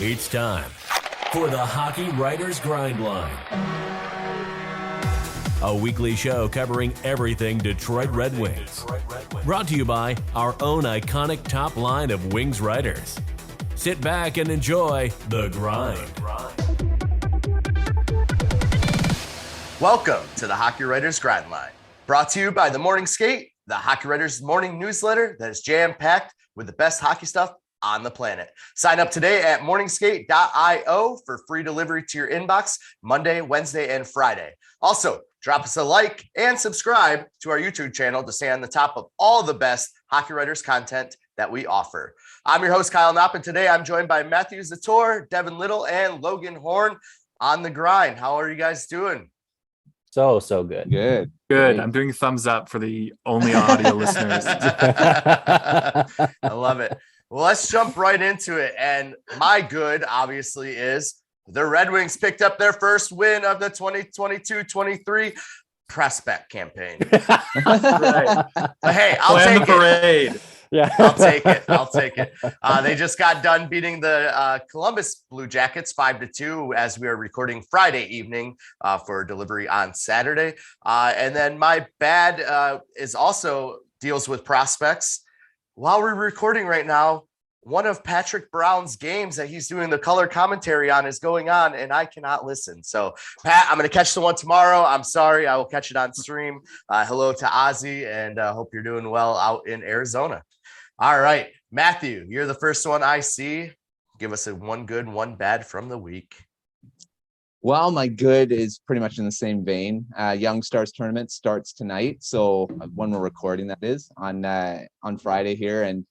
It's time for the Hockey Writers Grindline, a weekly show covering everything Detroit Red Wings. Brought to you by our own iconic top line of Wings writers. Sit back and enjoy The Grind. Welcome to the Hockey Writers Grindline, brought to you by the Morning Skate, the Hockey Writers morning newsletter that is jam-packed with the best hockey stuff on the planet. Sign up today at morningskate.io for free delivery to your inbox Monday, Wednesday, and Friday. Also, drop us a like and subscribe to our YouTube channel to stay on the top of all the best Hockey Writers content that we offer. I'm your host, Kyle Knopp, and today I'm joined by Matthew Zator, Devin Little, and Logan Horn on the grind. How are you guys doing? So good. Good. I'm doing thumbs up for the only audio listeners. I love it. Well, let's jump right into it. And my good, obviously, is the Red Wings picked up their first win of the 2022-23 prospect campaign. Right. But hey, I'll Plan take the parade. it. Yeah, I'll take it. They just got done beating the Columbus Blue Jackets 5-2 as we are recording Friday evening for delivery on Saturday. And then my bad is also deals with prospects. While we're recording right now, one of Patrick Brown's games that he's doing the color commentary on is going on, and I cannot listen. So, Pat, I'm going to catch the one tomorrow. I'm sorry. I will catch it on stream. Hello to Ozzy, and hope you're doing well out in Arizona. All right, Matthew, you're the first one I see. Give us a one good, one bad from the week. Well, my good is pretty much in the same vein. Young Stars tournament starts tonight. So when we're recording, that is on Friday here. And,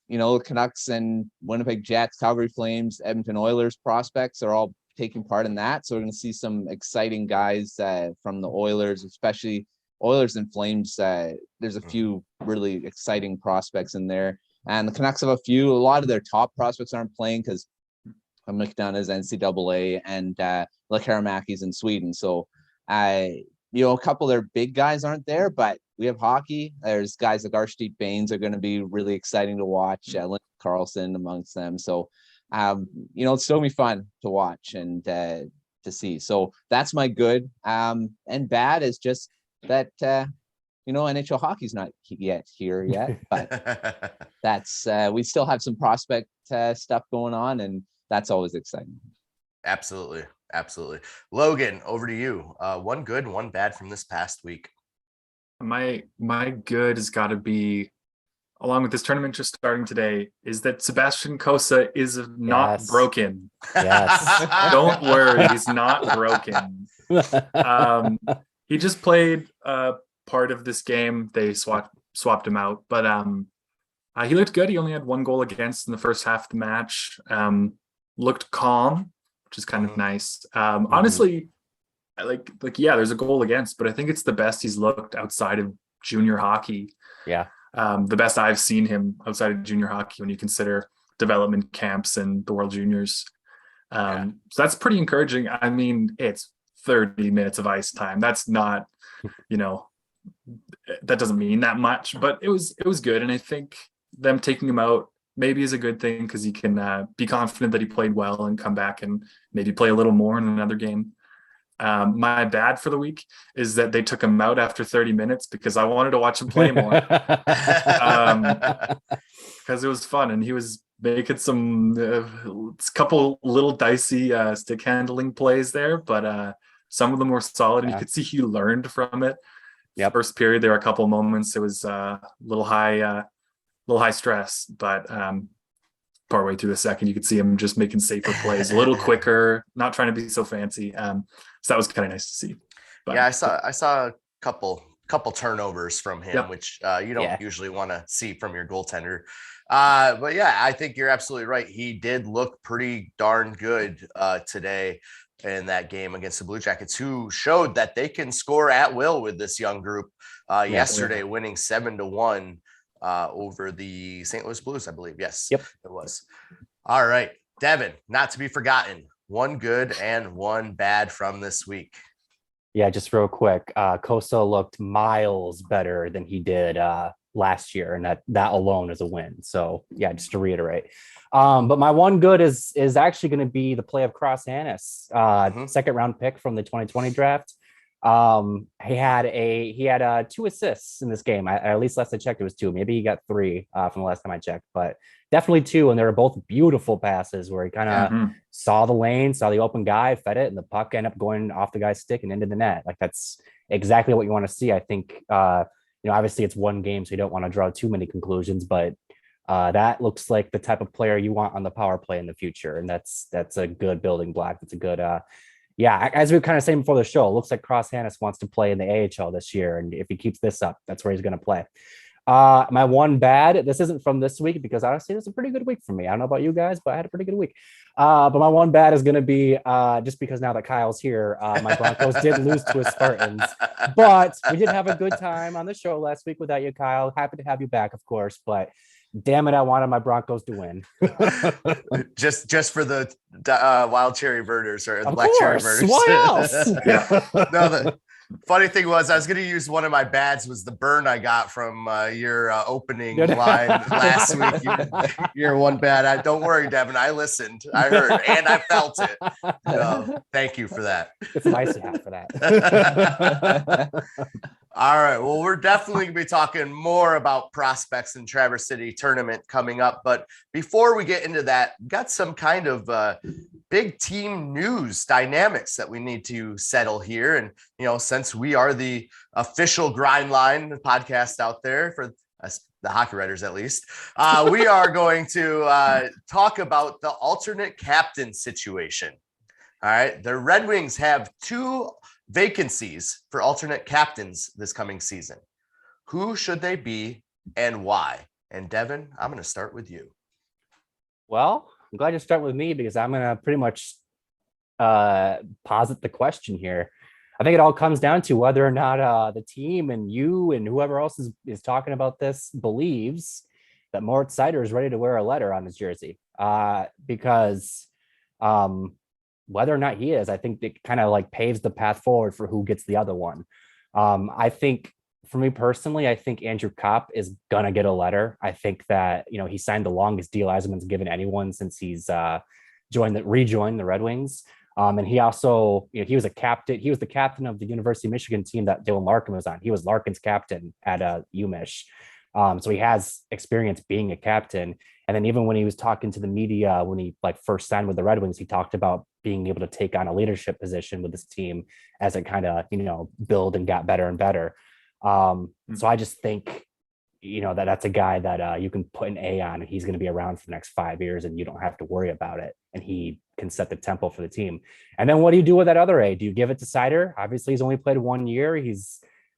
you know, Canucks and Winnipeg Jets, Calgary Flames, Edmonton Oilers prospects are all taking part in that. So we're going to see some exciting guys from the Oilers, especially Oilers and Flames. There's a few really exciting prospects in there. And the Canucks have a lot of their top prospects aren't playing because McDonough's NCAA and Lekaramäki's in Sweden. So, a couple of their big guys aren't there, but we have hockey. There's guys like Arshdeep Bains are going to be really exciting to watch. Lincoln Carlson amongst them. So, it's still going to be fun to watch and to see. So that's my good. And bad is just that, NHL hockey's not here yet, but that's we still have some prospect stuff going on, and that's always exciting. Absolutely. Logan, over to you. One good, one bad from this past week. My good has got to be, along with this tournament just starting today, is that Sebastian Cossa is not broken. Yes. Don't worry, he's not broken. He just played part of this game. They swapped him out, but he looked good. He only had one goal against in the first half of the match. Looked calm, which is kind of nice. Honestly, there's a goal against, but I think it's the best he's looked outside of junior hockey. Yeah. The best I've seen him outside of junior hockey when you consider development camps and the World Juniors. So that's pretty encouraging. I mean, it's 30 minutes of ice time. That's not, that doesn't mean that much, but it was good. And I think them taking him out maybe is a good thing because he can be confident that he played well and come back and maybe play a little more in another game. My bad for the week is that they took him out after 30 minutes because I wanted to watch him play more. Because it was fun and he was making some couple little dicey stick handling plays there, but some of them were solid and you could see he learned from it. Yep. First period, there were a couple moments it was a little high stress, but partway through the second, you could see him just making safer plays, a little quicker, not trying to be so fancy. So that was kind of nice to see. But, yeah, I saw a couple turnovers from him, which you don't usually want to see from your goaltender. But yeah, I think you're absolutely right. He did look pretty darn good today in that game against the Blue Jackets, who showed that they can score at will with this young group yesterday, winning 7-1 over the St. Louis Blues, I believe. Yes, Yep. It was. All right, Devin, not to be forgotten, one good and one bad from this week. Yeah, just real quick. Costa looked miles better than he did last year, and that alone is a win. So yeah, just to reiterate. But my one good is actually going to be the play of Cross Hannes, second round pick from the 2020 draft. He had 2 assists in this game. At least last I checked, it was 2. Maybe he got 3 from the last time I checked, but definitely 2. And they were both beautiful passes where he kind of saw the lane, saw the open guy, fed it, and the puck ended up going off the guy's stick and into the net. Like, that's exactly what you want to see. I think, obviously it's one game, so you don't want to draw too many conclusions, but that looks like the type of player you want on the power play in the future. And that's a good building block. That's a good, as we were kind of saying before the show, it looks like Cross Hannes wants to play in the AHL this year. And if he keeps this up, that's where he's going to play. My one bad, this isn't from this week, because honestly, it was a pretty good week for me. I don't know about you guys, but I had a pretty good week. But my one bad is going to be just because now that Kyle's here, my Broncos did lose to his Spartans, but we did have a good time on the show last week without you, Kyle. Happy to have you back, of course, but damn it, I wanted my Broncos to win. just for the wild cherry birders or the black cherry birders. Why else? No, the funny thing was, I was going to use one of my bads was the burn I got from your opening line last week. You're one bad. Don't worry, Devin. I listened, I heard, and I felt it. Thank you for that. It's nice to have for that. All right. Well, we're definitely going to be talking more about prospects in Traverse City tournament coming up. But before we get into that, got some kind of big team news dynamics that we need to settle here. And, since we are the official Grind Line podcast out there for us, the hockey writers, at least, we are going to talk about the alternate captain situation. All right. The Red Wings have 2 vacancies for alternate captains this coming season. Who should they be and why? And Devin, I'm going to start with you. Well, I'm glad you start with me, because I'm going to pretty much posit the question here. I think it all comes down to whether or not the team and you and whoever else is talking about this believes that Moritz Seider is ready to wear a letter on his jersey. Because whether or not he is, I think it kind of like paves the path forward for who gets the other one. I think for me personally, I think Andrew Kopp is going to get a letter. I think that, he signed the longest deal Yzerman's given anyone since he's rejoined the Red Wings. And he also, he was a captain. He was the captain of the University of Michigan team that Dylan Larkin was on. He was Larkin's captain at UMich. So he has experience being a captain. And then even when he was talking to the media, when he first signed with the Red Wings, he talked about being able to take on a leadership position with this team as it kind of, build and got better and better. So I just think, that's a guy that you can put an A on, and he's going to be around for the next 5 years, and you don't have to worry about it. And he can set the tempo for the team. And then what do you do with that other A? Do you give it to Seider? Obviously, he's only played 1 year.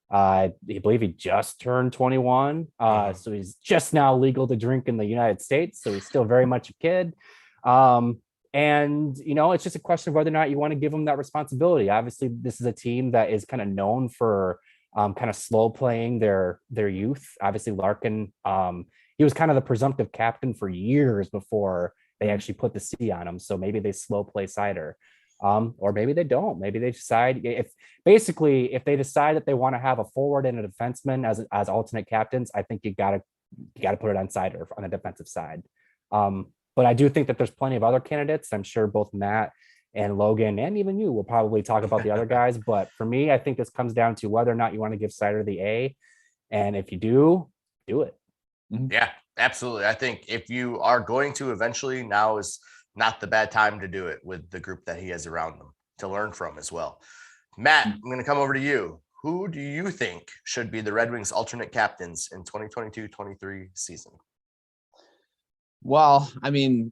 I believe he just turned 21. So he's just now legal to drink in the United States. So he's still very much a kid. And, it's just a question of whether or not you want to give him that responsibility. Obviously, this is a team that is kind of known for kind of slow playing their youth. Obviously, Larkin, he was kind of the presumptive captain for years before they actually put the C on him. So maybe they slow play Seider. Or maybe they don't. Maybe they decide if they decide that they want to have a forward and a defenseman as alternate captains. I think you gotta put it on Seider on the defensive side. But I do think that there's plenty of other candidates. I'm sure both Matt and Logan and even you will probably talk about the other guys. But for me, I think this comes down to whether or not you want to give Seider the A, and if you do it. Yeah, absolutely. I think if you are going to eventually, now is not the bad time to do it with the group that he has around them to learn from as well. Matt, I'm going to come over to you. Who do you think should be the Red Wings alternate captains in 2022-23 season? Well, I mean,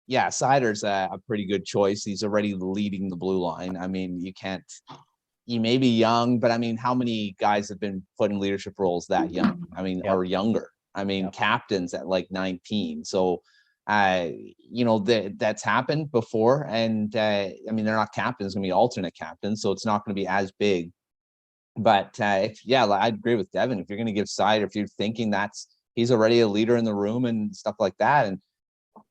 yeah, Seider's a pretty good choice. He's already leading the blue line. I mean, you may be young, but I mean, how many guys have been put in leadership roles that young? I mean, or younger. I mean, captains at 19. So, that's happened before. And I mean, they're not captains, going to be alternate captains. So it's not going to be as big. But I'd agree with Devin. If you're going to give Seider, if you're thinking he's already a leader in the room and stuff like that, and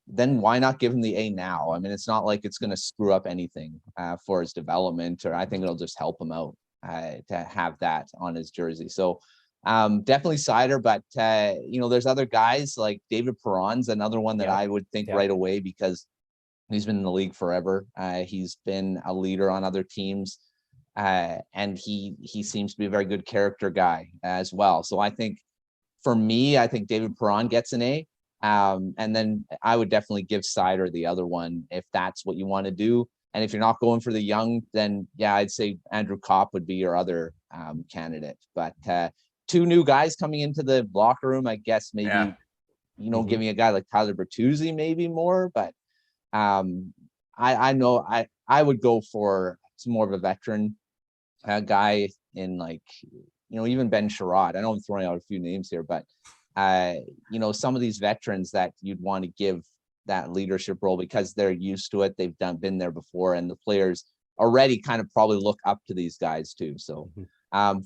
then why not give him the A now? I mean, it's not like it's going to screw up anything for his development, or I think it'll just help him out to have that on his jersey. So Definitely Sider, but there's other guys like David Perron's another one that I would think right away because he's been in the league forever. He's been a leader on other teams, and he seems to be a very good character guy as well. So I think for me, I think David Perron gets an A. And then I would definitely give Sider the other one if that's what you want to do. And if you're not going for the young, then I'd say Andrew Kopp would be your other candidate. But two new guys coming into the locker room, I guess maybe, giving a guy like Tyler Bertuzzi maybe more. But I know I would go for some more of a veteran guy in even Ben Chiarot. I know I'm throwing out a few names here, but some of these veterans that you'd want to give that leadership role because they're used to it. They've been there before, and the players already kind of probably look up to these guys too. So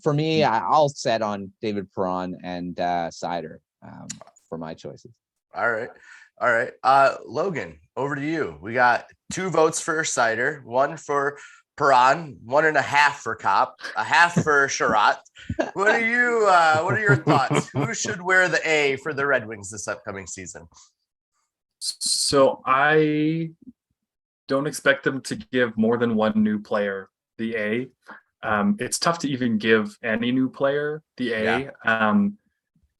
for me, I'll set on David Perron and Sider for my choices. All right. Logan, over to you. We got 2 votes for Sider, 1 for Perron, 1.5 for Kopp, a half for Chiarot. What are your thoughts? Who should wear the A for the Red Wings this upcoming season? So I don't expect them to give more than one new player the A. It's tough to even give any new player the A,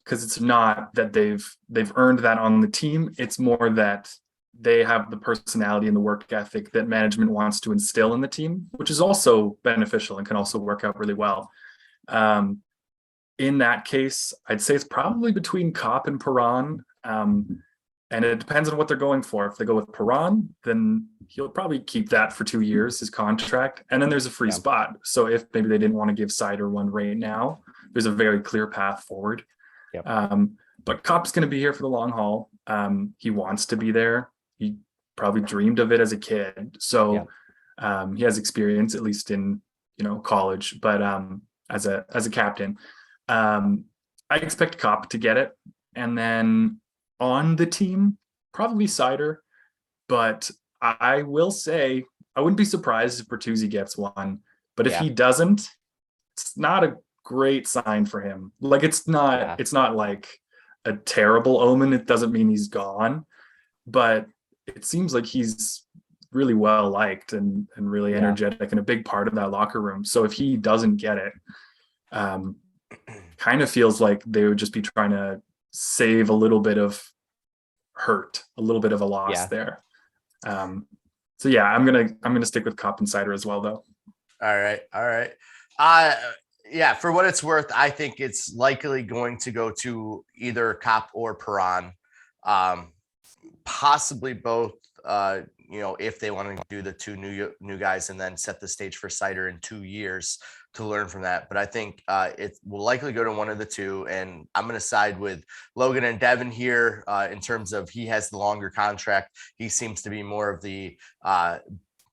because it's not that they've earned that on the team. It's more that they have the personality and the work ethic that management wants to instill in the team, which is also beneficial and can also work out really well. In that case, I'd say it's probably between Kopp and Perron. And it depends on what they're going for. If they go with Perron, then he'll probably keep that for 2 years, his contract. And then there's a free spot. So if maybe they didn't want to give Sider one right now, there's a very clear path forward. But Kopp's going to be here for the long haul. He wants to be there. He probably dreamed of it as a kid. So he has experience, at least in college, but as a captain. I expect Kopp to get it. And then on the team, probably Sider, but I will say I wouldn't be surprised if Bertuzzi gets one. But if he doesn't, it's not a great sign for him. Like it's not like a terrible omen. It doesn't mean he's gone, but it seems like he's really well liked and really energetic and a big part of that locker room. So if he doesn't get it, kind of feels like they would just be trying to save a little bit of hurt, a little bit of a loss there. So I'm gonna stick with Kopp and Sider as well, though. All right. For what it's worth, I think it's likely going to go to either Kopp or Perron, possibly both. If they want to do the 2 new guys and then set the stage for Sider in 2 years to learn from that. But I think it will likely go to one of the 2. And I'm going to side with Logan and Devin here in terms of he has the longer contract. He seems to be more of the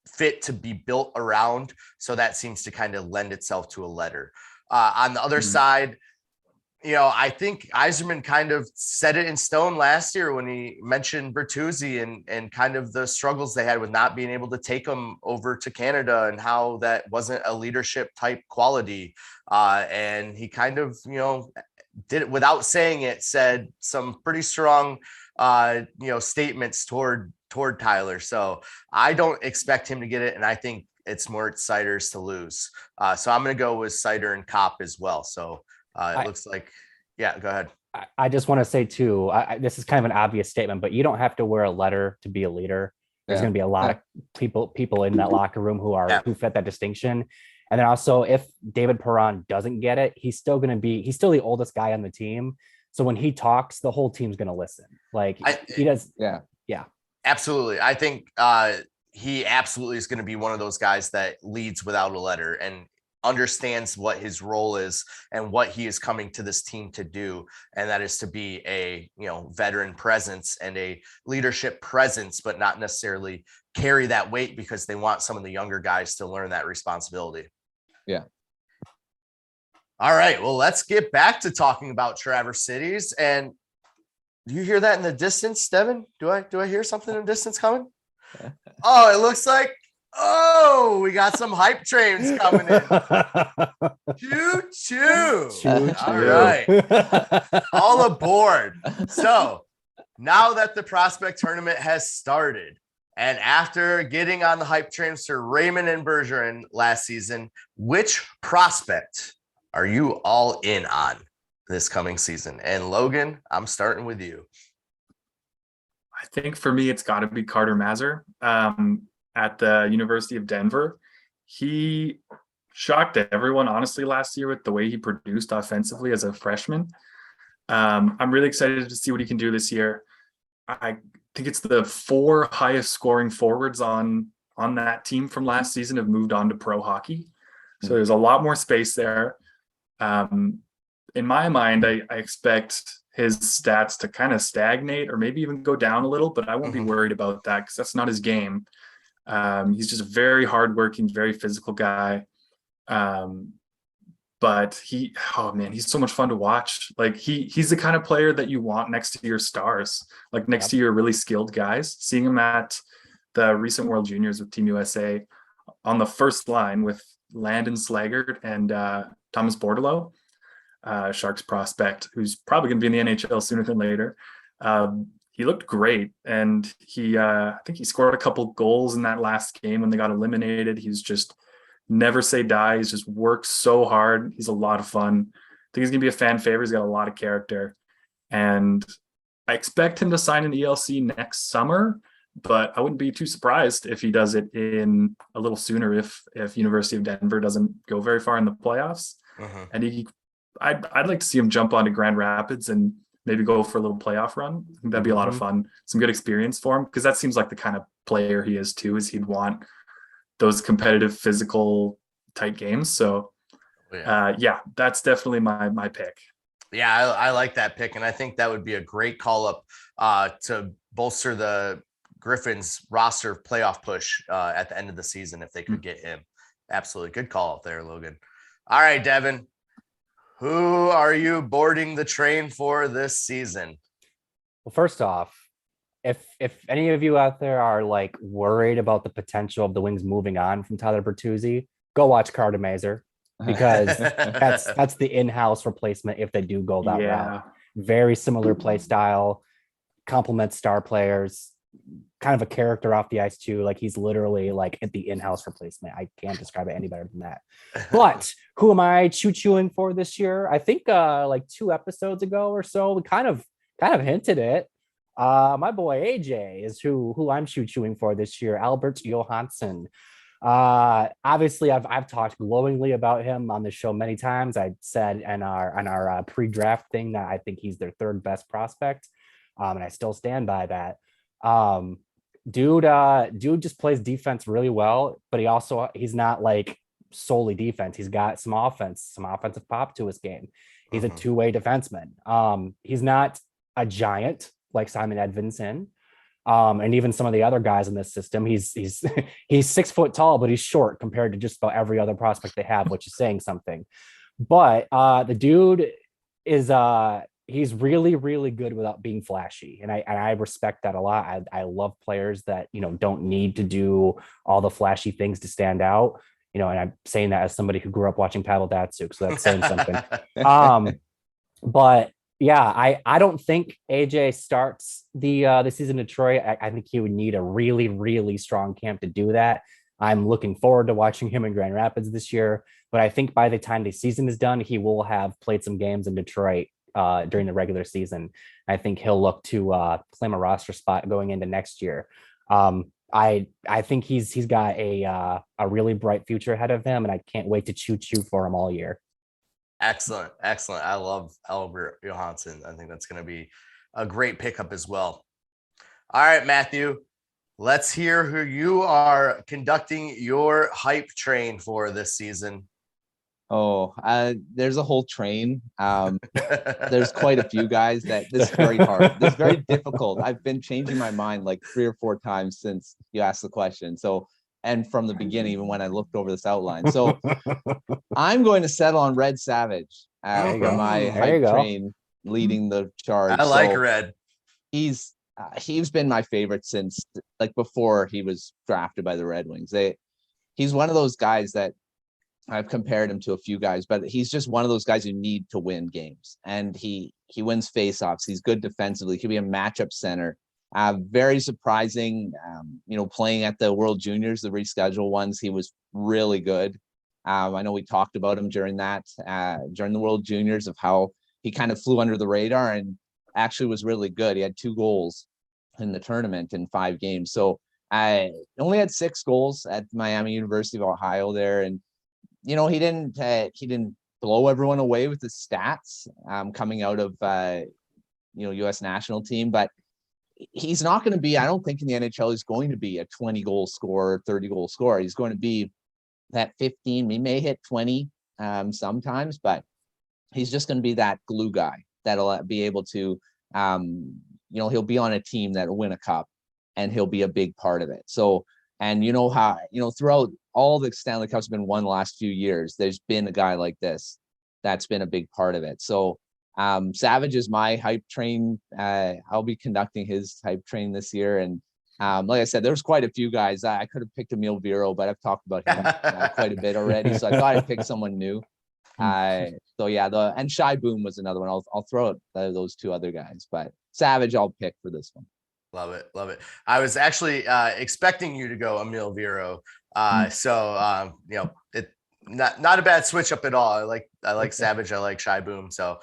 fit to be built around. So that seems to kind of lend itself to a letter. On the other side, I think Yzerman kind of set it in stone last year when he mentioned Bertuzzi and kind of the struggles they had with not being able to take him over to Canada and how that wasn't a leadership type quality. And he kind of, did it without saying it, said some pretty strong, statements toward Tyler. So I don't expect him to get it. And I think it's more Sider's to lose. So I'm going to go with Sider and Kopp as well. So it looks like, go ahead. I just want to say too, this is kind of an obvious statement, but you don't have to wear a letter to be a leader. There's going to be a lot of people in that locker room who fit that distinction. And then also, if David Perron doesn't get it, he's still the oldest guy on the team. So when he talks, the whole team's going to listen. He does. Yeah, absolutely. I think he absolutely is going to be one of those guys that leads without a letter and understands what his role is and what he is coming to this team to do. And that is to be a, veteran presence and a leadership presence, but not necessarily carry that weight because they want some of the younger guys to learn that responsibility. Yeah. All right. Well, let's get back to talking about Traverse Cities. And do you hear that in the distance, Devin? Do I hear something in the distance coming? Oh, it looks like Oh, we got some hype trains coming in. Choo choo. All right. All aboard. So now that the prospect tournament has started, and after getting on the hype trains for Raymond and Bergeron last season, which prospect are you all in on this coming season? And Logan, I'm starting with you. I think for me, it's got to be Carter Mazur at the University of Denver. He shocked everyone, honestly, last year with the way he produced offensively as a freshman. I'm really excited to see what he can do this year. I think it's the 4 highest scoring forwards on that team from last season have moved on to pro hockey. So there's a lot more space there. In my mind, I expect his stats to kind of stagnate or maybe even go down a little, but I won't be worried about that because that's not his game. He's just a very hardworking, very physical guy. But he's so much fun to watch. Like he's the kind of player that you want next to your stars, like next to your really skilled guys. Seeing him at the recent World Juniors with Team USA on the first line with Landon Slaggert and Thomas Bordelot, Sharks prospect, who's probably going to be in the NHL sooner than later. He looked great, and I think he scored a couple goals in that last game when they got eliminated. He's just never say die. He's just worked so hard. He's a lot of fun. I think he's going to be a fan favorite. He's got a lot of character, and I expect him to sign an ELC next summer, but I wouldn't be too surprised if he does it in a little sooner if University of Denver doesn't go very far in the playoffs. And I'd like to see him jump onto Grand Rapids and maybe go for a little playoff run. I think that'd be a lot of fun. Some good experience for him, because that seems like the kind of player he is too, is he'd want those competitive, physical type games. So that's definitely my pick. Yeah, I like that pick. And I think that would be a great call up to bolster the Griffins roster playoff push at the end of the season if they could get him. Absolutely. Good call up there, Logan. All right, Devin, who are you boarding the train for this season? Well, first off, if any of you out there are like worried about the potential of the Wings moving on from Tyler Bertuzzi, go watch Carter Mazur, because that's the in-house replacement if they do go that route. Very similar play style, complements star players, kind of a character off the ice too. Like he's literally like the in-house replacement. I can't describe it any better than that. But who am I choo-chooing for this year? I think like 2 episodes ago or so, we kind of hinted it. My boy AJ is who I'm choo-chooing for this year. Albert Johansson. Obviously I've talked glowingly about him on the show many times. I said on our pre-draft thing that I think he's their 3rd best prospect. And I still stand by that. Dude just plays defense really well, but he's not like solely defense. He's got some offensive pop to his game. He's a 2-way defenseman. He's not a giant like Simon Edvinsson. And even some of the other guys in this system, he's 6 foot tall, but he's short compared to just about every other prospect they have, which is saying something. But the dude is he's really, really good without being flashy. And I respect that a lot. I love players that, don't need to do all the flashy things to stand out, and I'm saying that as somebody who grew up watching Pavel Datsyuk, so that's saying something. But yeah, I don't think AJ starts the season in Detroit. I think he would need a really, really strong camp to do that. I'm looking forward to watching him in Grand Rapids this year, but I think by the time the season is done, he will have played some games in Detroit during the regular season. I think he'll look to claim a roster spot going into next year. I think he's got a really bright future ahead of him, and I can't wait to choo for him all year. Excellent. I love Albert Johansson. I think that's going to be a great pickup as well. All right, Matthew, let's hear who you are conducting your hype train for this season. There's a whole train. There's quite a few guys that this is very hard. This is very difficult. I've been changing my mind like 3 or 4 times since you asked the question. And from the beginning, even when I looked over this outline. So I'm going to settle on Red Savage for my hype train leading the charge. I like Red. He's been my favorite since like before he was drafted by the Red Wings. he's one of those guys that I've compared him to a few guys, but he's just one of those guys who need to win games, and he wins faceoffs. He's good defensively. He could be a matchup center. Very surprising, playing at the World Juniors, the rescheduled ones. He was really good. I know we talked about him during the World Juniors, of how he kind of flew under the radar and actually was really good. He had 2 goals in the tournament in 5 games. So I only had 6 goals at Miami University of Ohio there. And, he didn't blow everyone away with his stats coming out of, U.S. national team, but he's not going to be, I don't think in the NHL, he's going to be a 20 goal scorer, 30 goal scorer. He's going to be that 15, he may hit 20 sometimes, but he's just going to be that glue guy that'll be able to, he'll be on a team that'll win a cup, and he'll be a big part of it. So, and throughout all the Stanley Cups have been won the last few years, there's been a guy like this that's been a big part of it. So Savage is my hype train. I'll be conducting his hype train this year. And like I said, there's quite a few guys. I could have picked Emil Viro, but I've talked about him quite a bit already. So I thought I'd pick someone new. And Shai Boom was another one. I'll throw out those 2 other guys, but Savage I'll pick for this one. Love it. I was actually expecting you to go Emil Viro. It not a bad switch up at all. I like Savage. I like Shai Boom. So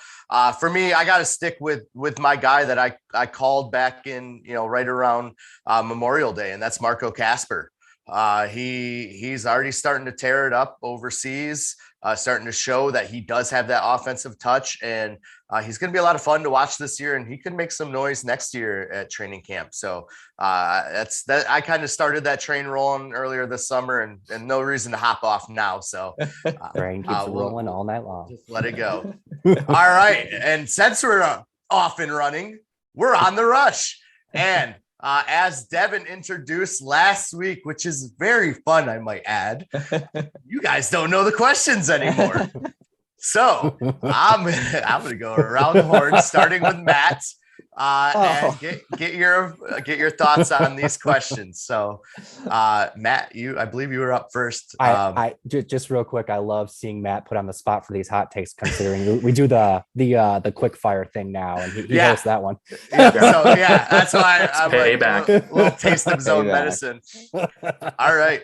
for me, I got to stick with my guy that I called back in, right around Memorial Day, and that's Marco Kasper. He's already starting to tear it up overseas, starting to show that he does have that offensive touch, and he's going to be a lot of fun to watch this year, and he could make some noise next year at training camp. So that's that. I kind of started that train rolling earlier this summer, and no reason to hop off now. So train keeps rolling all night long. Just let it go. All right, and since we're off and running, we're on the rush, and as Devin introduced last week, which is very fun, I might add, you guys don't know the questions anymore. So I'm going to go around the horn, starting with Matt, and get your thoughts on these questions. So Matt, I believe you were up first. I just real quick, I love seeing Matt put on the spot for these hot takes, considering we do the quick fire thing now, and he hosts that one. That's why I'm payback. Like, a little taste of his own medicine. All right,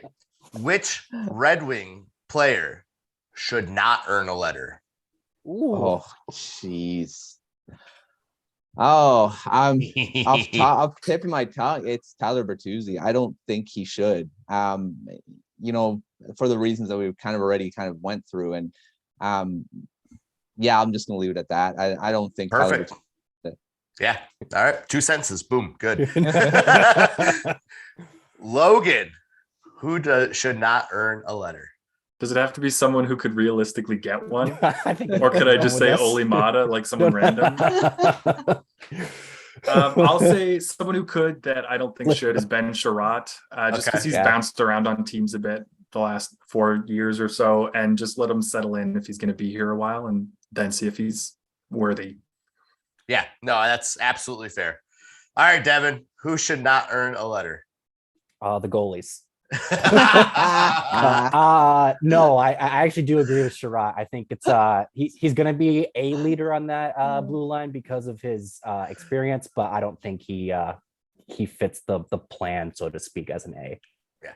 which Red Wing player should not earn a letter? Ooh. Oh, jeez. Oh, I'm off tip of my tongue. It's Tyler Bertuzzi. I don't think he should. For the reasons that we've kind of already went through, and I'm just gonna leave it at that. I don't think. Perfect. Yeah. All right. 2 sentences. Boom. Good. Logan, who should not earn a letter? Does it have to be someone who could realistically get one? I think Or could I just say Oli Mata, like someone random? I'll say someone who could that I don't think should is Ben Chiarot, just because he's bounced around on teams a bit the last 4 years or so, and just let him settle in if he's going to be here a while, and then see if he's worthy. Yeah, no, that's absolutely fair. All right, Devin, who should not earn a letter? The goalies. No, I actually do agree with Chiarot. I think it's he's going to be a leader on that blue line because of his experience, but I don't think he fits the plan, so to speak, as an A. Yeah.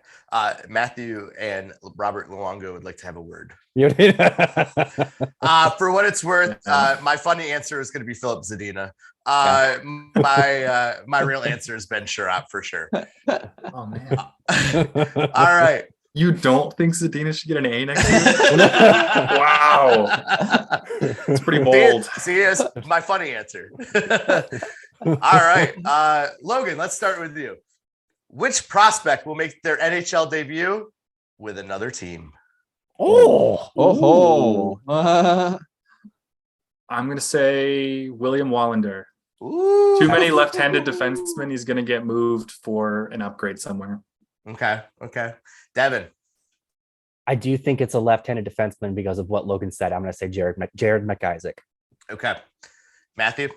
Matthew and Robert Luongo would like to have a word. For what it's worth, my funny answer is going to be Philip Zadina. My real answer is Ben Chiarot for sure. Oh man! All right. You don't think Zadina should get an A next year? Wow, it's pretty bold. See, it's my funny answer. All right, Logan, let's start with you. Which prospect will make their NHL debut with another team? Oh. I'm going to say William Wallander. Ooh. Too many left-handed defensemen. He's going to get moved for an upgrade somewhere. Okay. Devin. I do think it's a left-handed defenseman because of what Logan said. I'm going to say Jared McIsaac. Okay. Matthew.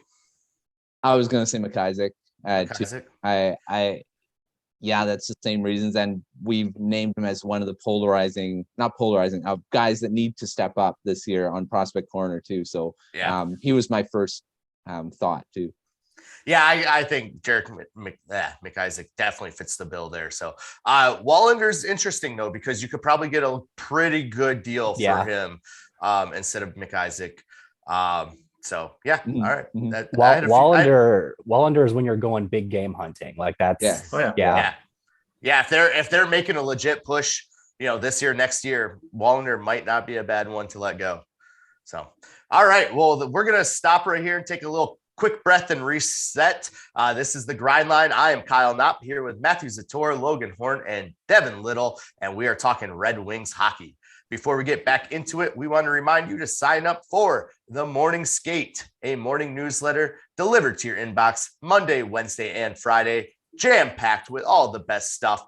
I was going to say McIsaac. Yeah, that's the same reasons. And we've named him as one of the not polarizing, guys that need to step up this year on Prospect Corner too. So he was my first thought too. Yeah, I think Jarek McIsaac definitely fits the bill there. So Wallinder's interesting though, because you could probably get a pretty good deal for him instead of McIsaac. So yeah, all right. Wallander is when you're going big game hunting. Like that's yeah. If they're making a legit push, this year, next year, Wallander might not be a bad one to let go. So, all right. Well, we're gonna stop right here and take a little quick breath and reset. This is the Grind Line. I am Kyle Knopp here with Matthew Zator, Logan Horn, and Devin Little, and we are talking Red Wings hockey. Before we get back into it, we want to remind you to sign up for the Morning Skate, a morning newsletter delivered to your inbox Monday, Wednesday, and Friday, jam-packed with all the best stuff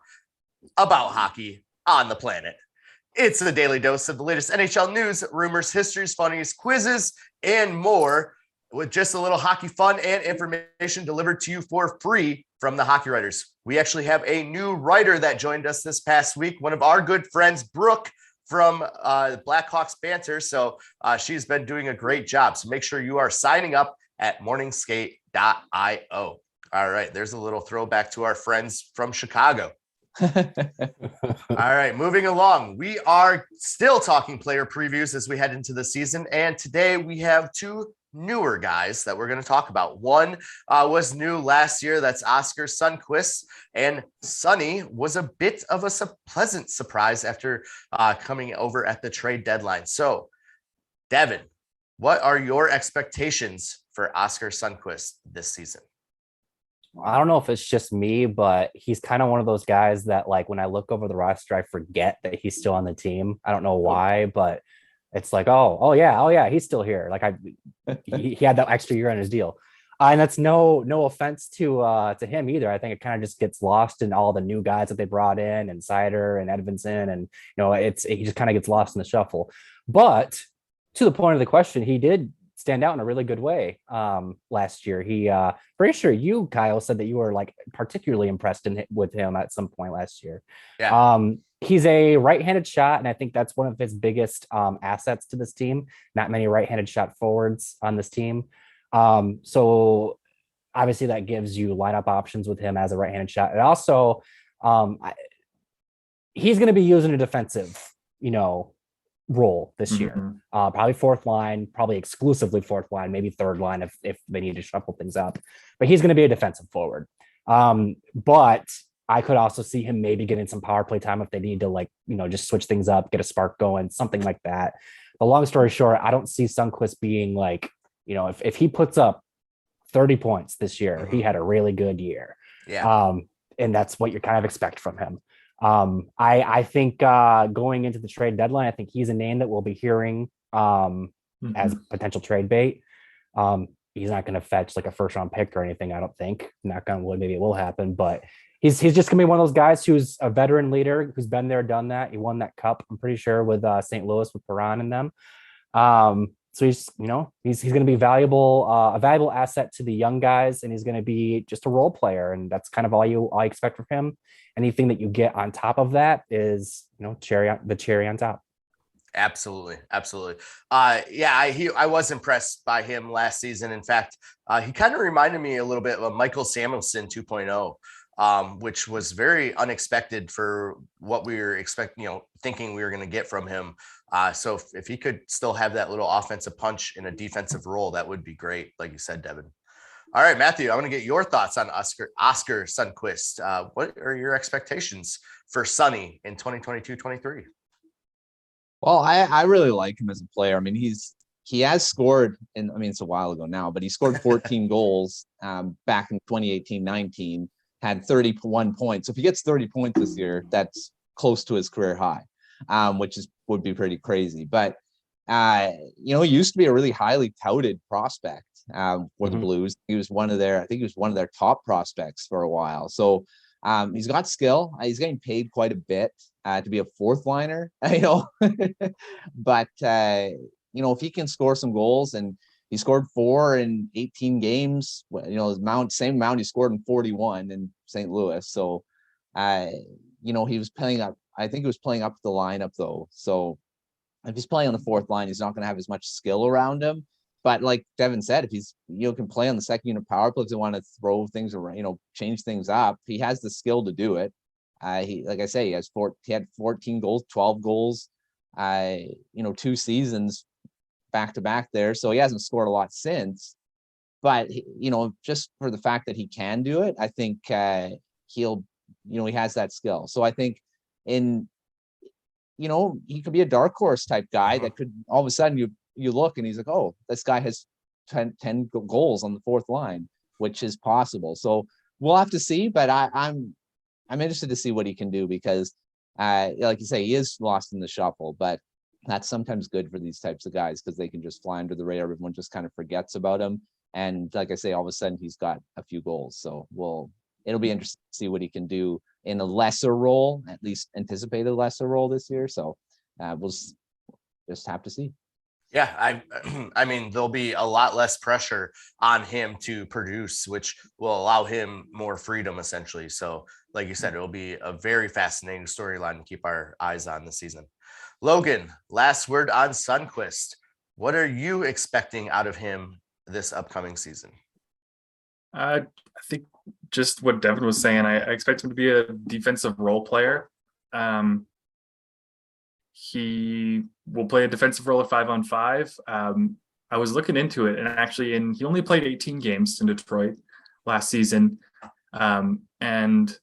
about hockey on the planet. It's a daily dose of the latest NHL news, rumors, histories, funnies, quizzes, and more, with just a little hockey fun and information delivered to you for free from the Hockey Writers. We actually have a new writer that joined us this past week, one of our good friends, Brooke, from Blackhawks Banter. So she's been doing a great job. So make sure you are signing up at morningskate.io. All right, there's a little throwback to our friends from Chicago. All right, moving along. We are still talking player previews as we head into the season. And today we have two newer guys that we're going to talk about. One was new last year. That's Oskar Sundqvist. And Sonny was a bit of a pleasant surprise after coming over at the trade deadline. So, Devin, what are your expectations for Oskar Sundqvist this season? I don't know if it's just me, but he's kind of one of those guys that, like, when I look over the roster, I forget that he's still on the team. I don't know why, but it's like, oh yeah, he's still here. Like he had that extra year on his deal, and that's no offense to him either. I think it kind of just gets lost in all the new guys that they brought in, and Seider and Edvinsson, and he just kind of gets lost in the shuffle. But to the point of the question, he did stand out in a really good way last year. He pretty sure you, Kyle, said that you were like particularly impressed with him at some point last year. He's a right-handed shot, and I think that's one of his biggest assets to this team. Not many right-handed shot forwards on this team. So obviously that gives you lineup options with him as a right-handed shot. And also he's going to be using a defensive, role this year. Probably fourth line, probably exclusively fourth line, maybe third line if they need to shuffle things up. But he's going to be a defensive forward. But I could also see him maybe getting some power play time if they need to, just switch things up, get a spark going, something like that. But long story short, I don't see Sundqvist being if he puts up 30 points this year, he had a really good year. And that's what you kind of expect from him. I think going into the trade deadline, I think he's a name that we'll be hearing as potential trade bait. He's not going to fetch like a first round pick or anything, I don't think. Knock on wood, maybe it will happen, but he's just going to be one of those guys who's a veteran leader, who's been there, done that. He won that cup, I'm pretty sure, with St. Louis with Perron and them. So he's going to be a valuable asset to the young guys, and he's going to be just a role player. And that's kind of all I expect from him. Anything that you get on top of that is, cherry on top. Absolutely. I was impressed by him last season. In fact, he kind of reminded me a little bit of Michael Samuelsson 2.0, which was very unexpected for what we were thinking we were going to get from him. So if he could still have that little offensive punch in a defensive role, that would be great. Like you said, Devin. All right, Matthew, I want to get your thoughts on Oskar Sundqvist. What are your expectations for Sonny in 2022-23? Well, I really like him as a player. I mean, he has scored it's a while ago now, but he scored 14 goals back in 2018-19, had 31 points. So if he gets 30 points this year, that's close to his career high, which would be pretty crazy. But he used to be a really highly touted prospect for the Blues. He was one of their top prospects for a while. So he's got skill. He's getting paid quite a bit to be a fourth liner, but if he can score some goals, and he scored 4 in 18 games, same amount he scored in 41 in St. Louis. So He was playing up. I think he was playing up the lineup though. So if he's playing on the fourth line, he's not going to have as much skill around him. But like Devin said, if he's can play on the second unit power play, if they want to throw things around, change things up, he has the skill to do it. He had 14 goals, 12 goals, 2 seasons back to back there. So he hasn't scored a lot since. But just for the fact that he can do it, I think he'll he has that skill. So I think he could be a dark horse type guy that could all of a sudden you look and he's like, oh, this guy has 10 goals on the fourth line, which is possible. So we'll have to see, but I'm interested to see what he can do because like you say, he is lost in the shuffle, but that's sometimes good for these types of guys because they can just fly under the radar. Everyone just kind of forgets about him. And like I say, all of a sudden he's got a few goals. So it'll be interesting to see what he can do in a lesser role, at least anticipate a lesser role this year. So we'll just have to see. Yeah, I mean, there'll be a lot less pressure on him to produce, which will allow him more freedom, essentially. So, like you said, it'll be a very fascinating storyline to keep our eyes on this season. Logan, last word on Sundqvist. What are you expecting out of him this upcoming season? I think just what Devin was saying. I expect him to be a defensive role player. He will play a defensive role at 5-on-5. I was looking into it, and actually, he only played 18 games in Detroit last season. And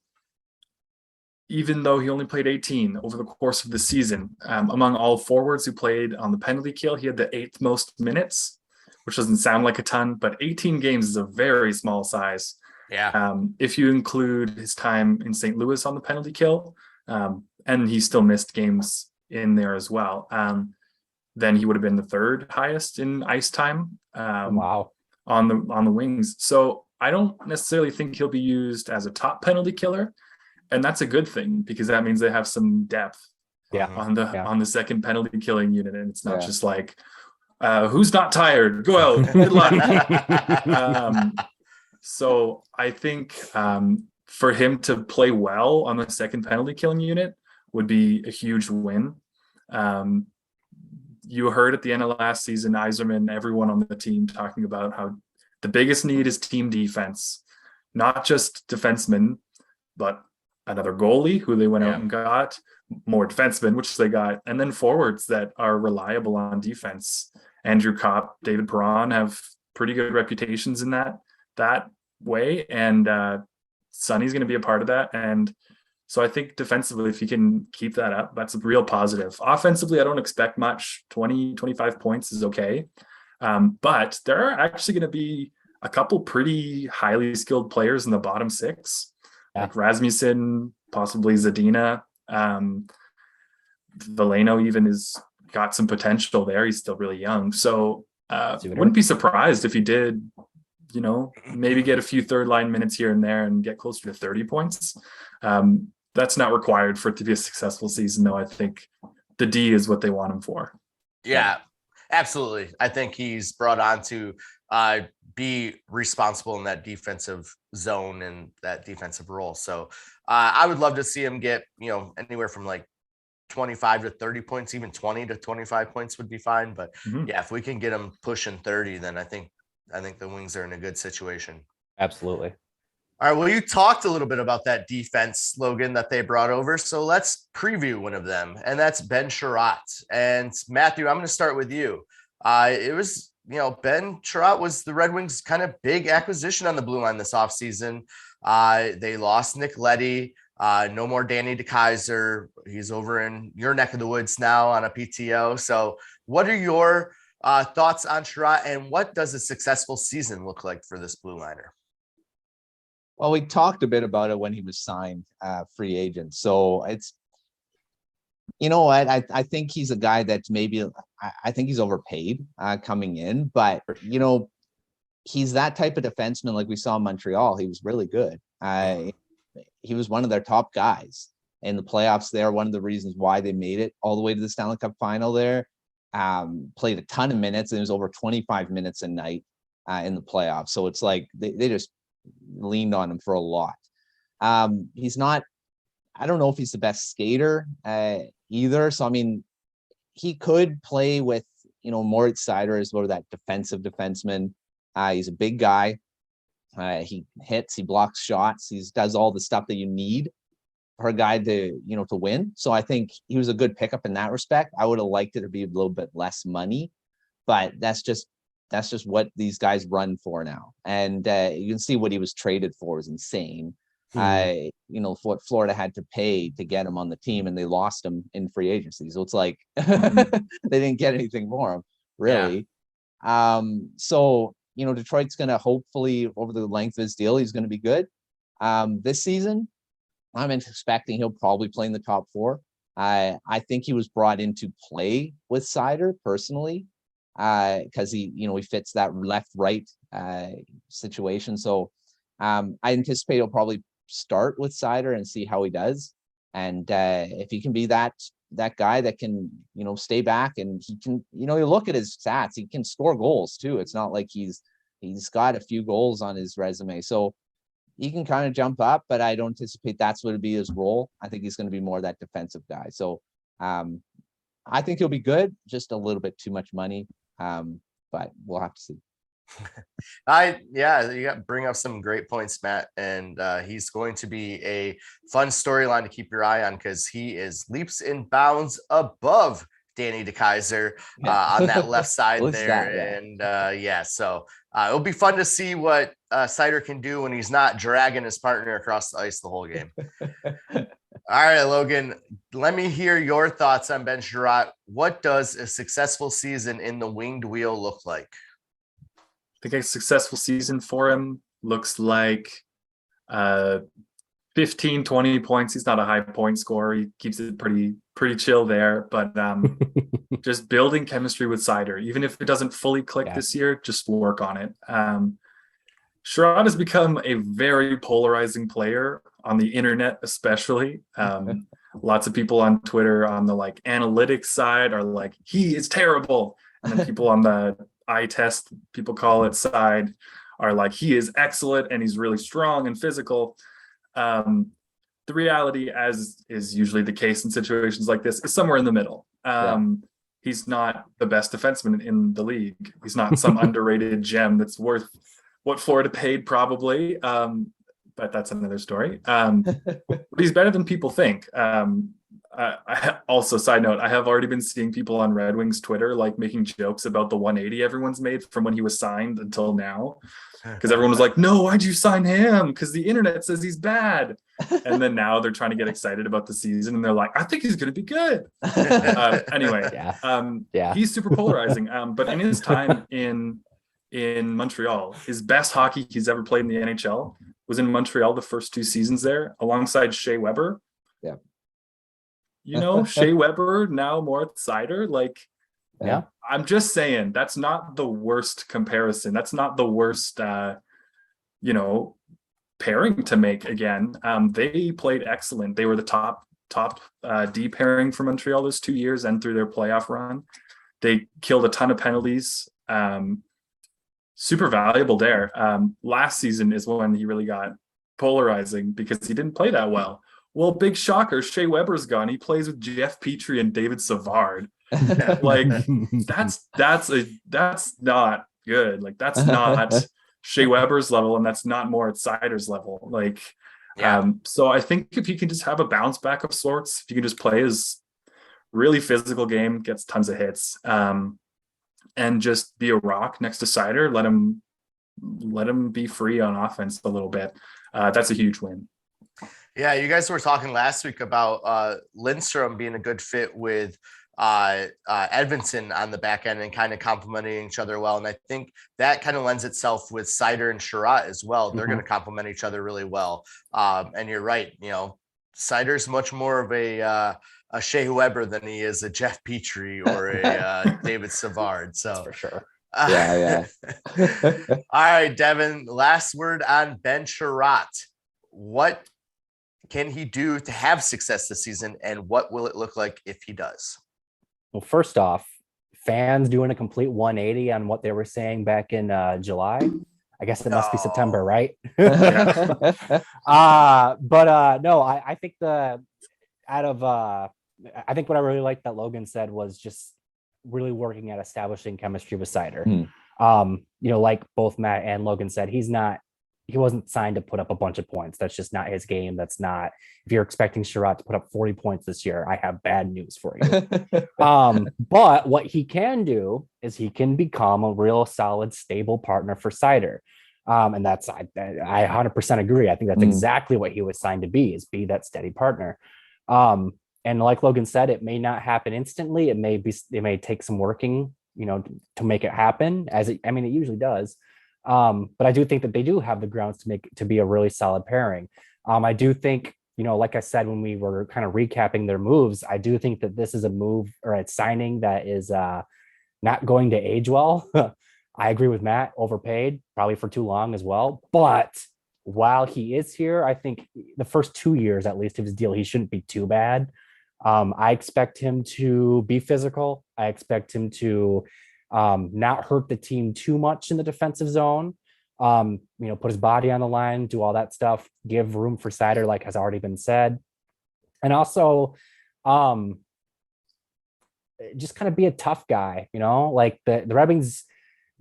even though he only played 18 over the course of the season, among all forwards who played on the penalty kill, he had the 8th most minutes, which doesn't sound like a ton, but 18 games is a very small size. Yeah. If you include his time in St. Louis on the penalty kill, and he still missed games in there as well, then he would have been the 3rd highest in ice time. Wow. On the wings. So I don't necessarily think he'll be used as a top penalty killer, and that's a good thing because that means they have some depth on the second penalty killing unit, and it's not just like who's not tired, go out, good luck. So I think for him to play well on the second penalty killing unit would be a huge win. You heard at the end of last season, Yzerman, everyone on the team talking about how the biggest need is team defense, not just defensemen, but another goalie who they went out and got, more defensemen, which they got, and then forwards that are reliable on defense. Andrew Kopp, David Perron have pretty good reputations in that way, and Sonny's going to be a part of that. And so I think defensively, if he can keep that up, that's a real positive. Offensively, I don't expect much. 20, 25 points is okay. But there are actually going to be a couple pretty highly skilled players in the bottom 6, like Rasmussen, possibly Zadina. Veleno even has got some potential there. He's still really young. So wouldn't be surprised if he did, maybe get a few third line minutes here and there and get closer to 30 points. That's not required for it to be a successful season, though. I think the D is what they want him for. Yeah, absolutely. I think he's brought on to be responsible in that defensive zone and that defensive role. So I would love to see him get, anywhere from like 25 to 30 points, even 20 to 25 points would be fine. But yeah, if we can get him pushing 30, then I think the Wings are in a good situation. Absolutely. All right. Well, you talked a little bit about that defense, Logan, that they brought over. So let's preview one of them, and that's Ben Chiarot. And Matthew, I'm going to start with you. It was, Ben Chiarot was the Red Wings' kind of big acquisition on the blue line this offseason. They lost Nick Leddy. No more Danny DeKaiser. He's over in your neck of the woods now on a PTO. So what are your thoughts on Chiarot, and what does a successful season look like for this blue liner? Well, we talked a bit about it when he was signed free agent. So it's, I think he's a guy that's maybe, I think he's overpaid coming in, but, he's that type of defenseman like we saw in Montreal. He was really good. He was one of their top guys in the playoffs there. One of the reasons why they made it all the way to the Stanley Cup final there. Played a ton of minutes, and it was over 25 minutes a night in the playoffs. So it's like they just leaned on him for a lot. He's not I don't know if he's the best skater either. So, I mean, he could play with, Moritz Seider as sort of that defensive defenseman. He's a big guy. He hits, he blocks shots. He does all the stuff that you need for a guy to, to win. So I think he was a good pickup in that respect. I would have liked it to be a little bit less money, but that's just what these guys run for now. And you can see what he was traded for was insane. What Florida had to pay to get him on the team, and they lost him in free agency. So it's like they didn't get anything for him, really. Yeah. So Detroit's going to hopefully, over the length of his deal, he's going to be good. This season, I'm expecting he'll probably play in the top four. I think he was brought in to play with Seider personally, because he fits that left-right situation. So I anticipate he'll probably start with Seider and see how he does. And if he can be that guy that can, stay back, and he can, you look at his stats, he can score goals too. It's not like he's got a few goals on his resume. So he can kind of jump up, but I don't anticipate that's what it'd be his role. I think he's going to be more that defensive guy. So I think he'll be good, just a little bit too much money. But we'll have to see. You bring up some great points, Matt, and he's going to be a fun storyline to keep your eye on, because he is leaps and bounds above Danny DeKeyser on that left side there. And so it'll be fun to see what Seider can do when he's not dragging his partner across the ice the whole game. All right, Logan, let me hear your thoughts on Ben Chiarot. What does a successful season in the winged wheel look like? I think a successful season for him looks like 15, 20 points. He's not a high point scorer. He keeps it pretty chill there, but just building chemistry with Seider, even if it doesn't fully click this year, just work on it. Chiarot has become a very polarizing player on the internet, especially. Lots of people on Twitter on the analytics side are like, he is terrible. And then people on the eye test, people call it, side are like, he is excellent and he's really strong and physical. The reality, as is usually the case in situations like this, is somewhere in the middle. He's not the best defenseman in the league. He's not some underrated gem that's worth what Florida paid probably. But that's another story. But he's better than people think. I also, side note, I have already been seeing people on Red Wings Twitter making jokes about the 180 everyone's made from when he was signed until now, because everyone was like, no, why'd you sign him, because the internet says he's bad. And then now they're trying to get excited about the season, and they're like, I think he's going to be good. He's super polarizing, but in his time in Montreal, his best hockey he's ever played in the NHL was in Montreal the first 2 seasons there alongside Shea Weber. Shea Weber, now Moritz Seider, I'm just saying, that's not the worst comparison. That's not the worst, pairing to make again. They played excellent. They were the top D pairing for Montreal those 2 years and through their playoff run. They killed a ton of penalties. Super valuable there. Last season is when he really got polarizing because he didn't play that well. Well, big shocker, Shea Weber's gone. He plays with Jeff Petrie and David Savard. That's not good. That's not Shea Weber's level, and that's not Moritz Seider's level. So I think if he can just have a bounce back of sorts, if you can just play his really physical game, gets tons of hits, and just be a rock next to Seider, let him be free on offense a little bit. That's a huge win. Yeah, you guys were talking last week about Lindstrom being a good fit with Edvinsson on the back end and kind of complementing each other well. And I think that kind of lends itself with Seider and Chiarot as well. They're going to complement each other really well. And you're right. Seider's much more of a Shea Weber than he is a Jeff Petrie or a David Savard. So that's for sure. All right, Devin, last word on Ben Chiarot. What can he do to have success this season, and what will it look like if he does? Well, first off, fans doing a complete 180 on what they were saying back in July. I guess it must be September, No. right? Yeah. No, I think I think what I really liked that Logan said was just really working at establishing chemistry with Sider. Like both Matt and Logan said, he wasn't signed to put up a bunch of points. That's just not his game. That's not, if you're expecting Chiarot to put up 40 points this year, I have bad news for you. But what he can do is he can become a real solid, stable partner for Sider. And that's, I 100% agree. I think that's exactly what he was signed to be that steady partner. And like Logan said, it may not happen instantly. It may take some working, to make it happen, it usually does. But I do think that they do have the grounds to be a really solid pairing. I do think, like I said, when we were kind of recapping their moves, I do think that this is a move or a signing that is not going to age well. I agree with Matt, overpaid, probably for too long as well. But while he is here, I think the first 2 years, at least, of his deal, he shouldn't be too bad. I expect him to be physical. I expect him to not hurt the team too much in the defensive zone. Put his body on the line, do all that stuff, give room for Sider, like has already been said. And also just kind of be a tough guy, like the Red Wings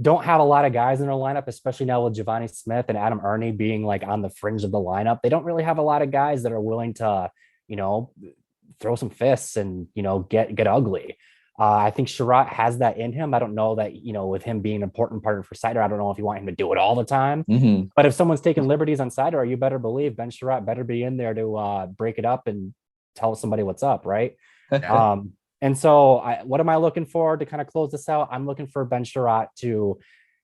don't have a lot of guys in their lineup, especially now with Giovanni Smith and Adam Ernie being like on the fringe of the lineup. They don't really have a lot of guys that are willing to, throw some fists and, get ugly. I think Chiarot has that in him. I don't know that, with him being an important partner for Sider, I don't know if you want him to do it all the time. But if someone's taking liberties on Sider, you better believe Ben Chiarot better be in there to break it up and tell somebody what's up, right? And so what am I looking for to kind of close this out? I'm looking for Ben Chiarot to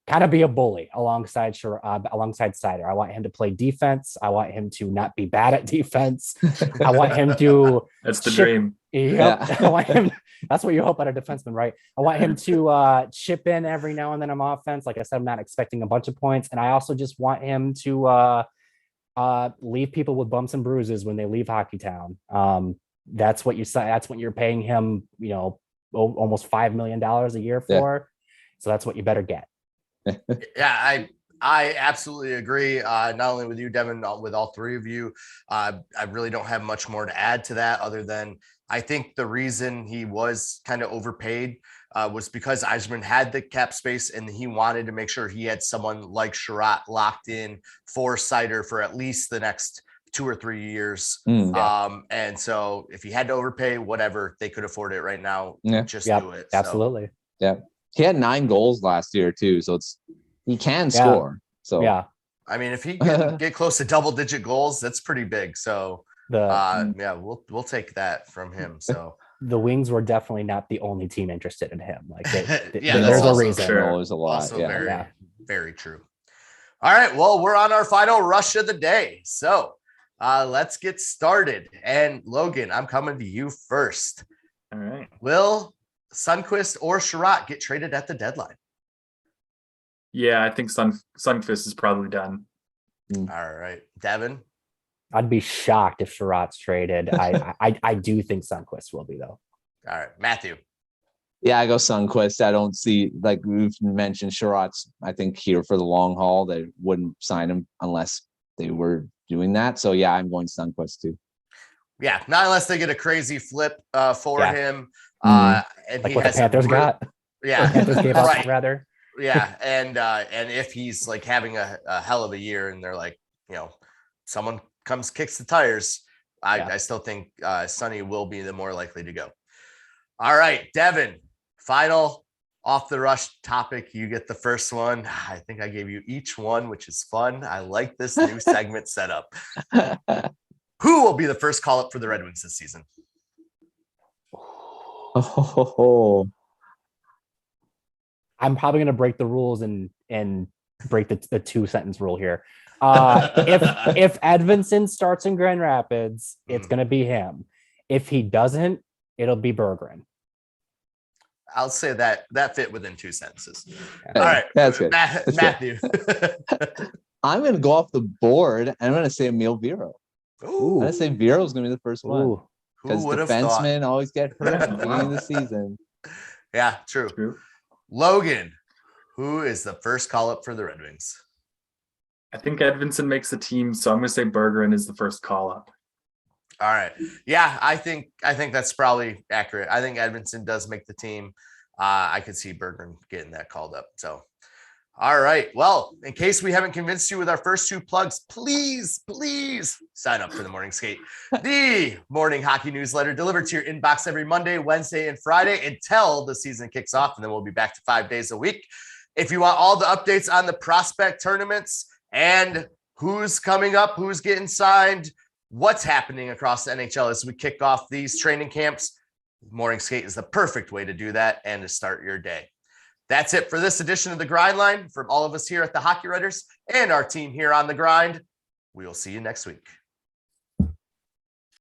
kind of be a bully alongside Sider. I want him to play defense. I want him to not be bad at defense. I want him to That's the dream. Yep. Yeah. I want him. That's what you hope out of defenseman, right? I want him to chip in every now and then on offense. Like I said, I'm not expecting a bunch of points. And I also just want him to leave people with bumps and bruises when they leave Hockey Town. That's what you're paying him, almost $5 million a year for. Yeah. So that's what you better get. Yeah, I absolutely agree. Not only with you, Devin, with all three of you. I really don't have much more to add to that other than I think the reason he was kind of overpaid was because Yzerman had the cap space and he wanted to make sure he had someone like Chiarot locked in for Sider for at least the next 2 or 3 years. And so if he had to overpay, whatever, they could afford it right now. Just do it. Absolutely. So. Yeah. He had 9 goals last year too. So he can score. So yeah. I mean, if he can get close to double-digit goals, that's pretty big. So we'll take that from him. So the Wings were definitely not the only team interested in him. Like there's a reason. Sure. There's a lot. Also very true. All right. Well, we're on our final rush of the day. So let's get started. And Logan, I'm coming to you first. All right. Will Sundqvist or Chiarot get traded at the deadline? Yeah, I think Sundqvist is probably done. All right. Devin? I'd be shocked if Chiarot's traded. I do think Sundqvist will be, though. All right. Matthew? Yeah, I go Sundqvist. I don't see, like we've mentioned, Chiarot's, I think, here for the long haul. They wouldn't sign him unless they were doing that. So, yeah, I'm going Sundqvist, too. Yeah, not unless they get a crazy flip for him. And like he what has the Panthers got. Yeah. The Panthers gave right. up, rather. Yeah, and if he's like having a hell of a year and they're like, someone comes kicks the tires, I still think Sonny will be the more likely to go. All right, Devin, final off the rush topic. You get the first one. I think I gave you each one, which is fun. I like this new segment setup. Who will be the first call up for the Red Wings this season? I'm probably going to break the rules and break the 2-sentence rule here. If Edvinsson starts in Grand Rapids, it's going to be him. If he doesn't, it'll be Berggren. I'll say that fit within 2 sentences. Hey, all right, that's good. Matthew. I'm going to go off the board. I'm going to say Emil Vero. Ooh. I'm going to say Vero's going to be the first one. Because defensemen always get hurt at the beginning of the season. Yeah, true. Logan, who is the first call up for the Red Wings? I think Edvinson makes the team, so I'm going to say Bergeron is the first call up. All right. Yeah, I think that's probably accurate. I think Edvinson does make the team. I could see Bergeron getting that called up. So, all right. Well, in case we haven't convinced you with our first 2 plugs, please sign up for the Morning Skate, the morning hockey newsletter delivered to your inbox every Monday, Wednesday, and Friday until the season kicks off. And then we'll be back to 5 days a week. If you want all the updates on the prospect tournaments and who's coming up, who's getting signed, what's happening across the NHL as we kick off these training camps, Morning Skate is the perfect way to do that and to start your day. That's it for this edition of The Grind Line. From all of us here at the Hockey Writers and our team here on The Grind, we will see you next week.